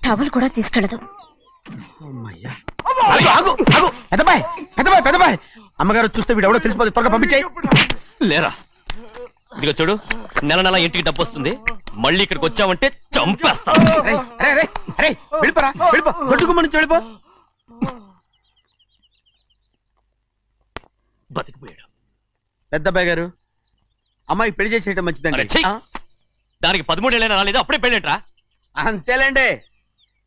Towel కూడా తీసుకెళ్ళదు. అమ్మగారు చూస్తే వీడు ఎవడో తెలిసిపోతే త్వరగా పంపించాయి. లేరా, ఇదిగో చూడు, నెల నెల ఇంటికి డబ్బు వస్తుంది, మళ్ళీ ఇక్కడికి వచ్చావంటే చంపేస్తా. వెళ్ళిపోరా, వెళ్ళిపో, దొడ్డుకుమ్మ నుంచి వెళ్ళిపో. బతికిపోయాడు. పెద్దబ్బాయి గారు, అమ్మాయికి పెళ్లి చేసేయటం మంచిదండి. దానికి 13 ఏళ్ళైనా రాలేదు, అప్పుడే పెళ్ళేట్రా? అంతేలేండి,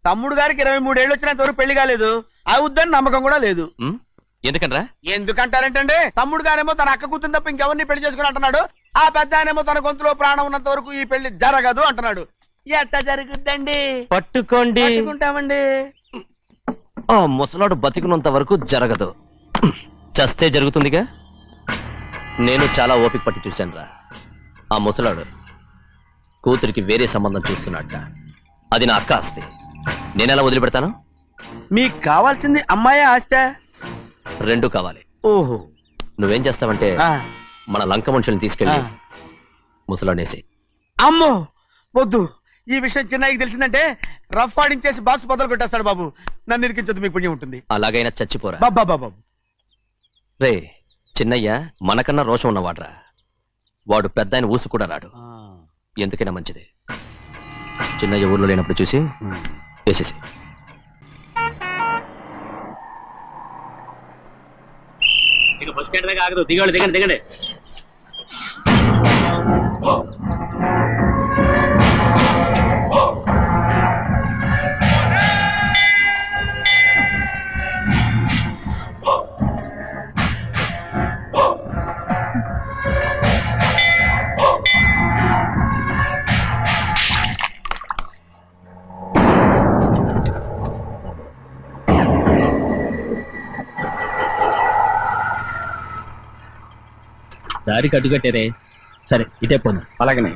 తమ్ముడు గారికి 23 ఏళ్ళు వచ్చినంత వరకు పెళ్లి కాలేదు, అవుద్దని నమ్మకం కూడా లేదు. ఎందుకనరా? ఎందుకంటారేంటండి, తమ్ముడు గారేమో తన అక్క కూతురు తప్ప ఇంకెవరిని పెళ్లి చేసుకుని అంటున్నాడు, ఆ పెద్ద ఆయనేమో తన గొంతులో ప్రాణం ఉన్నంత వరకు ఈ పెళ్లి జరగదు అంటున్నాడు. ఎట్ట జరుగుద్దండి? పట్టుకోండి. పట్టుకుంటామండి. ఆ ముసలాడు బతికినంత వరకు జరగదు, చస్తే జరుగుతుందిగా. నేను చాలా ఓపిక పట్టి చూశానురా. ఆ ముసలాడు కూతురికి వేరే సంబంధం చూస్తున్నట్ట. అది నా అక్క ఆస్తి, నేనెలా వదిలిపెడతాను? మీకు కావాల్సింది అమ్మాయి ఆస్తి? రెండు కావాలి. ఓహో, నువ్వేం చేస్తావంటే మన లంక మనుషుల్ని తీసుకెళ్ళి ముసలాడేసి. అమ్మో వద్దు, ఈ విషయం చిన్నయ్యకి తెలిసిందంటే రఫ్ ఆడించేసి బాక్స్ బదులు కొట్టేస్తాడు. బాబు, నన్ను ఇరికించొద్దు, మీకు పుణ్యం ఉంటుంది. అలాగైనా చచ్చిపోరా. బాబా రే, చిన్నయ్య మనకన్నా రోషం ఉన్నవాడ్రా. వాడు పెద్ద ఆయన ఊసు కూడా రాడు. ఎందుకైనా మంచిది, చిన్నయ్య ఊర్లో లేనప్పుడు చూసి వేసేసి. బస్ స్టాండ్ దగ్గర ఆగదు, దిగండి దిగండి దిగండి. దారికి అడ్డుకట్టారే, సరే ఇటే పోను. అలాగనే.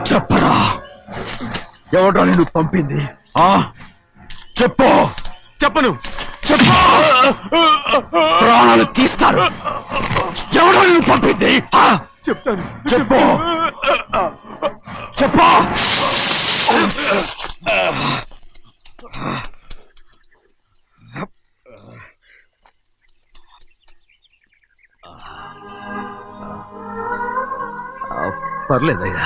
చెప్పరా, ఎవడో నిన్ను పంపింది? చెప్పు. చెప్పను, చెప్పు. ప్రాణాలు తీస్తారు. ఎవడో నిన్ను పంపింది ఆ? చెప్తాను. చెప్పు చెప్పు పర్లేదయ్యా.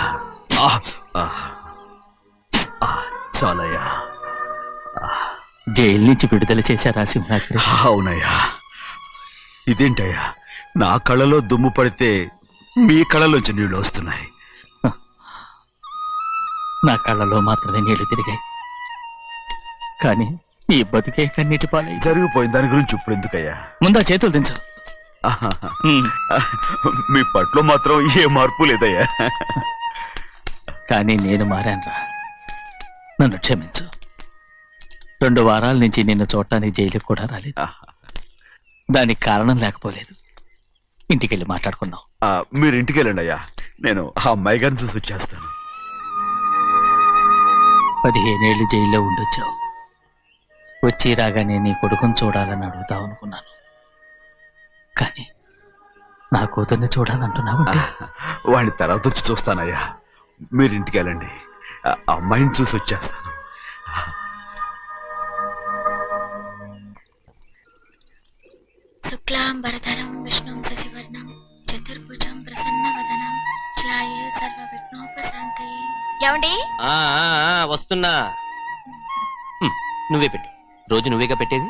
చాలయ్యా. జైలు నుంచి విడుదల చేశారా సింహాద్రి? అవునయ్యా. ఇదేంటయ్యా, నా కళ్ళలో దుమ్ము పడితే మీ కళ్ళలోంచి నీళ్లు వస్తున్నాయి. నా కళ్ళలో మాత్రమే నీళ్లు తిరిగాయి, కానీ ఈ బతుకే కన్నీటి పాలై. జరిగిపోయిన దాని గురించి ఇప్పుడు ఎందుకయ్యా? ముందా చేతులు దించు. మీ పట్లో మాత్రం ఏ మార్పు లేదయ్యా. కానీ నేను మారానురా, నన్ను క్షమించు. 2 వారాల నుంచి నిన్ను చూడటానికి జైలుకి కూడా రాలేదు. దానికి కారణం లేకపోలేదు. ఇంటికెళ్ళి మాట్లాడుకుందాం. మీరు ఇంటికి వెళ్ళండి అయ్యా, నేను ఆ అమ్మాయి గారిని చూసి వచ్చేస్తాను. 15 ఏళ్ళు జైల్లో ఉండొచ్చావు. వచ్చి రాగానే నీ కొడుకుని చూడాలని అడుగుతావు అనుకున్నాను, కానీ నా కూతుర్ని చూడాలంటున్నావంటే. వాడిని తర్వాత వచ్చి చూస్తానయ్యా, మీరు ఇంటికి వెళ్ళండి. ఆ అమ్మాయిని చూసి వచ్చేస్తాను. శుక్లాంబరధరం విష్ణుం శశివర్ణం చతుర్భుజం ప్రసన్నవదనం ధ్యాయే సర్వవిఘ్నోపశాంతయే. ఏమండి? వస్తున్నా. నువ్వే పెట్టు. రోజు నువ్వేగా పెట్టేది.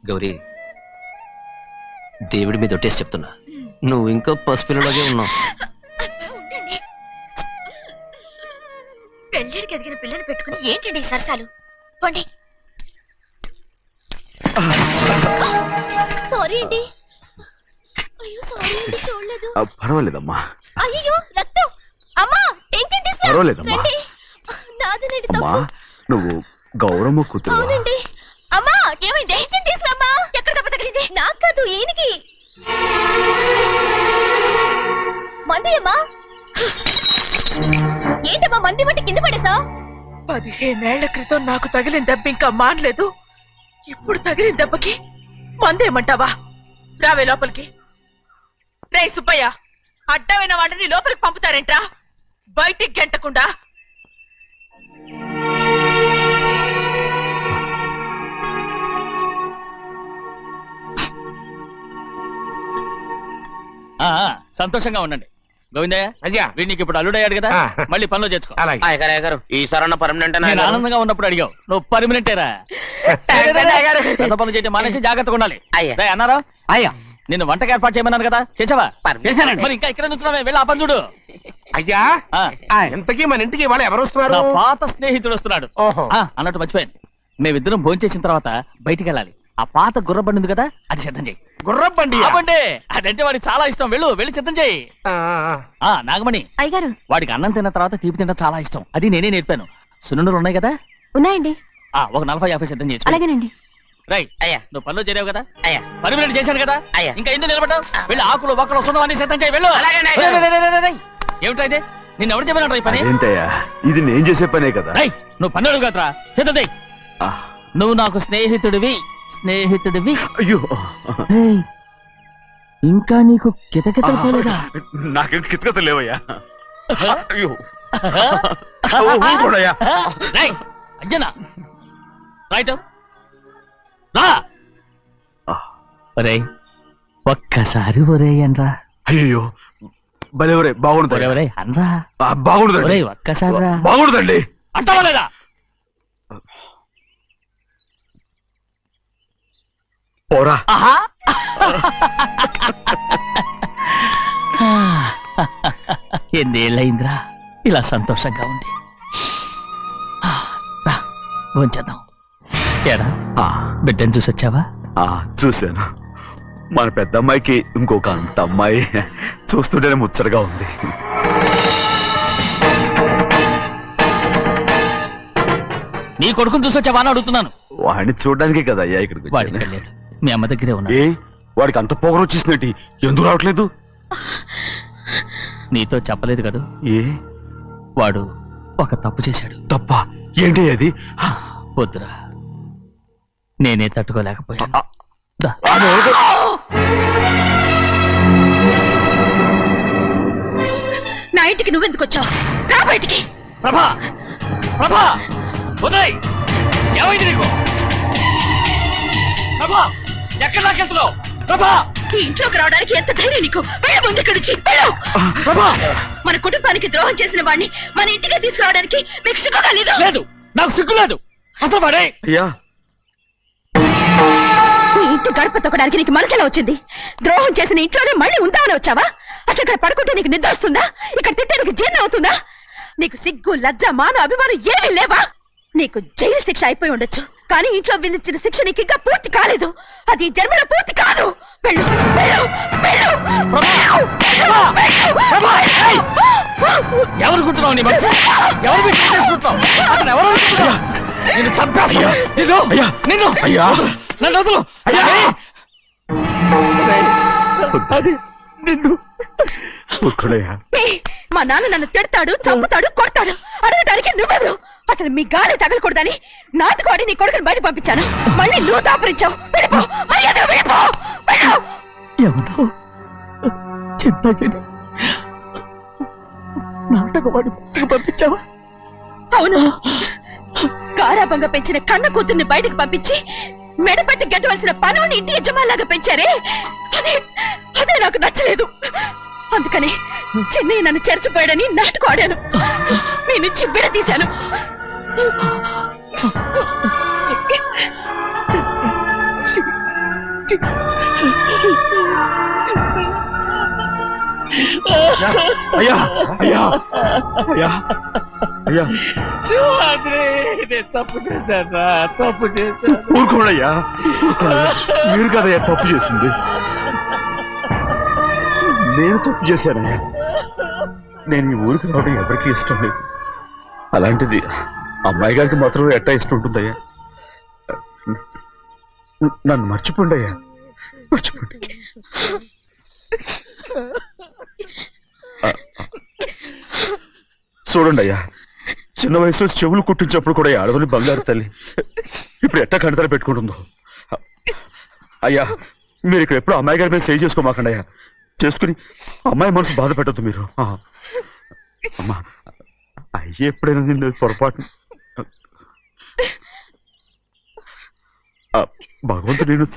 గౌరీ, దేవుడి మీద ఒట్టేసి చెప్తున్నా, నువ్వు ఇంకా పసిపిల్లలాగే ఉన్నావు. ఉండండి. పెళ్ళిడికి ఎదిగిన పిల్లని పెట్టుకుని ఏంటండి ఈ సరసాలు? పోండి. సారీ అండి. అయ్యో సారీ అండి, చూడలేదు. పర్వాలేదమ్మా. అయ్యో రక్తం. అమ్మా టెన్షన్ తీసుకురా. పర్వాలేదమ్మా. రండి. నాదేనండి అమ్మా, తప్పు. నువ్వు గౌరమ్మ కూతురు. అవునండి. అమ్మా ఏమైంది? టెన్షన్ తీసుకురామ్మా. ఎక్కడ దెబ్బ తగిలింది? నాకు కాదు, ఈయనకి. మంది అమ్మా. ఏంటమ్మా మంది బట్టి కింద పడేసా? 15 ఏళ్ల క్రితం నాకు తగిలిన దెబ్బ ఇంకా మానలేదు. ఇప్పుడు తగిలిన దెబ్బకి మందేమంటావా? రావే లోపలికి. రే సుబ్బయ్య, అడ్డమైన వాడిని లోపలికి పంపుతారేంట్రా? బయటికి గెంటకుండా. సంతోషంగా ఉండండి. గోవిందయ్య, అయ్యా, వీడికి ఇప్పుడు అల్లుడయ్యాడు కదా, మళ్ళీ పనిలో చేర్చుకో. అలాగే. ఈసారన్న పర్మనెంట్ నేను ఆనందంగా ఉన్నప్పుడు అడిగావు, నువ్వు పర్మనెంటేరా. పెద్ద పనులు చేయడం మానేసి జాగ్రత్తగా ఉండాలి. రేయ్ అన్నారా? అయ్యా, నిన్ను వంటకి ఏర్పాటు చేయమన్నాను కదా, చేసావా? చేశానండి. మరి ఇంకా ఇక్కడ నుంచున్నావే, వెళ్ళి ఆ పని చూడు. అయ్యా, ఇంతకీ మన ఇంటికి వాళ్ళు ఎవరు వస్తున్నారు? నా పాత స్నేహితుడు వస్తున్నాడు. ఓహో. అన్నట్టు మర్చిపోయాను, మేమిద్దరం భోంచేసిన తర్వాత బయటికి వెళ్ళాలి. ఆ పాత గుర్రబండి ఉంది కదా, అది సిద్ధం చేయి. గుర్రబండి? బండి అదంటే వాడికి చాలా ఇష్టం. వెళ్ళి సిద్ధం చేయి. నాగమణి, అయ్యగారు వాడికి అన్నం తిన్న తర్వాత తీపి తినడం చాలా ఇష్టం. అది నేనే నేర్పాను. సున్నుండలు ఉన్నాయి కదా, ఉన్నాయండి. ఒక 40-50 సిద్ధం చేసి. అలాగేనండి. రైట్. అయ్యా, నువ్వు పనిలో చేరావు కదా, అయ్యా, పర్మినెంట్ చేశాను కదా, అయ్యా. ఇంకా ఎందుకు నిలబడ్డావు? వెళ్ళి ఆకులు ఒక్కలు వస్తుందో అన్ని సిద్ధం చేయి. వెళ్ళు. ఏమిటా ఇది? నిన్ను ఎవరు చెప్పినట్టు ఈ పని? ఏంటయ్యా, ఇది నేను చేసే పనే కదా. రైట్, నువ్వు పన్నుడు కదరా, సిద్ధం చేయి. నువ్వు నాకు స్నేహితుడివి. అయ్యో, ఏయ్, ఇంకా నీకు కితకితలు పోలేదా? నాకేం కితకత లేవయ్యా. అయ్యో, ఊరుకోడయ్యా. రేయ్, అంజనా, రైట్ రా. ఒరేయ్, ఒక్కసారి ఒరేయ్ అనరా. అయ్యో, భలే ఒరే, బాగుండదు. ఒరేయ్ అనరా. బాగుండదండి. ఒరేయ్ ఒక్కసారి రా. బాగుండదండి. అంటావా లేదా? పోరా. ఎన్నేళ్ళయిందిరా ఇలా సంతోషంగా ఉండి. రా, భోంచేద్దాం. ఏరా, బిడ్డను చూసొచ్చావా? చూశాను. మన పెద్ద అమ్మాయికి ఇంకొక అంత అమ్మాయి. చూస్తుంటేనే ముచ్చటగా ఉంది. నీ కొడుకుని చూసొచ్చావా అని అడుగుతున్నాను. వాడిని చూడడానికే కదా అయ్యా ఇక్కడికి వాడికి వచ్చాను. వెళ్ళాడు, మీ అమ్మ దగ్గరే ఉన్నాడు. ఏ, వాడికి అంత పొగరు వచ్చేసినట్టు ఎందుకు రావట్లేదు? నీతో చెప్పలేదు కదా, ఏ వాడు ఒక తప్పు చేశాడు. తప్ప ఏంటి అది? వద్దురా, నేనే తట్టుకోలేకపోయాను. దా. నా ఇంటికి నువ్వెందుకు వచ్చావు? రా బయటికి. ప్రభా ప్రభా ఉదయ్ ఏమైంది నీకు? ప్రభా ఎక్కడ లాకెళ్తున్నావు? ప్రభా ఈ ఇంట్లోకి రావడానికి ఎంత ధైర్యం నీకు? వెళ్ళు ముందు ఇక్కడి నుంచి, వెళ్ళు. ప్రభా మన కుటుంబానికి ద్రోహం చేసిన వాడిని మన ఇంటికి తీసుకురావడానికి మీకు సిగ్గుగా లేదు? లేదు, నాకు సిగ్గు లేదు అసలు వాడే. అయ్యా ఈ ఇంటి గడప తొక్కడానికి నీకు మనసులో వచ్చింది. ద్రోహం చేసిన ఇంట్లోనే మళ్ళీ ఉందామని వచ్చావా? అసలు ఇక్కడ పడుకుంటే నీకు నిద్ర వస్తుందా? ఇక్కడ తింటే నీకు జీర్ణం అవుతుందా? నీకు సిగ్గు, లజ్జ, మాన, అభిమానం ఏమీ లేవా? నీకు జైలు శిక్ష అయిపోయి ఉండొచ్చు, కానీ ఇంట్లో విధించిన శిక్ష నీకు ఇంకా పూర్తి కాలేదు. అది ఈ జన్మలో పూర్తి కాదు. వెళ్ళు, వెళ్ళు, వెళ్ళు, వెళ్ళు, వెళ్ళు. ఎవరు కుట్టున్నావు? నీ మంచి ఎవరు చేసుకుంటున్నావు? అతను ఎవరు అనుకుంటున్నావు? నిన్ను చంపేస్తా. నిన్ను నన్ను వదులు. ఏయ్, మా నాన్న నన్ను తిడతాడు, చంపుతాడు, కొడతాడు. అడగటానికి నువ్వెవరు? అసలు మీ గాలి తగలకూడదని నాటుకోడి నీ కొడుకుని బయట పంపించాను. మళ్ళీ నువ్వు దాపరించావు. వెళ్ళిపో, మర్యాదగా వెళ్ళిపో, వెళ్ళు. ఎవరో చిన్న నాటకవాడు పంపించావా? అవును, గారాబంగా పెంచిన కన్న కూతుర్ని బయటకు పంపించి మెడపట్టి గెట్టవలసిన పనుని ఇంటి యజమానిలాగా పెంచారే, అదే నాకు నచ్చలేదు. అందుకని చెన్నయ్య నన్ను చెరచిపోయాడని నాటకం ఆడాను. మీ నుంచి విడదీశాను. అయ్యా అయ్యా అయ్యా అయ్యా నేను తప్పు చేశాను, తప్పు చేశాను. ఊరుకోడయ్యా, మీరు కదయ్యా తప్పు చేసింది. నేను తప్పు చేశానయ్యా. నేను ఈ ఊరికి రావడం ఎవరికి ఇష్టం లేదు. అలాంటిది అమ్మాయి గారికి మాత్రం ఎట్టా ఇష్టం ఉంటుందయ్యా. నన్ను మర్చిపోండి అయ్యా, మర్చిపోండి. చూడండి అయ్యా, చిన్న వయసులో చెవులు కుట్టించినప్పుడు కూడా ఆడవని బంగారు తల్లి ఇప్పుడు ఎట్టా కంటతర పెట్టుకుంటుందో. అయ్యా, మీరు ఇక్కడ ఎప్పుడు అమ్మాయి గారి మీద సేవ్ చేసుకోమాకండి అయ్యా. చేసుకుని అమ్మాయి మనసు బాధ పెట్టద్దు మీరు. అమ్మా, అయ్యే ఎప్పుడైనా నిన్ను పొరపాటు భగవంతుడు నేను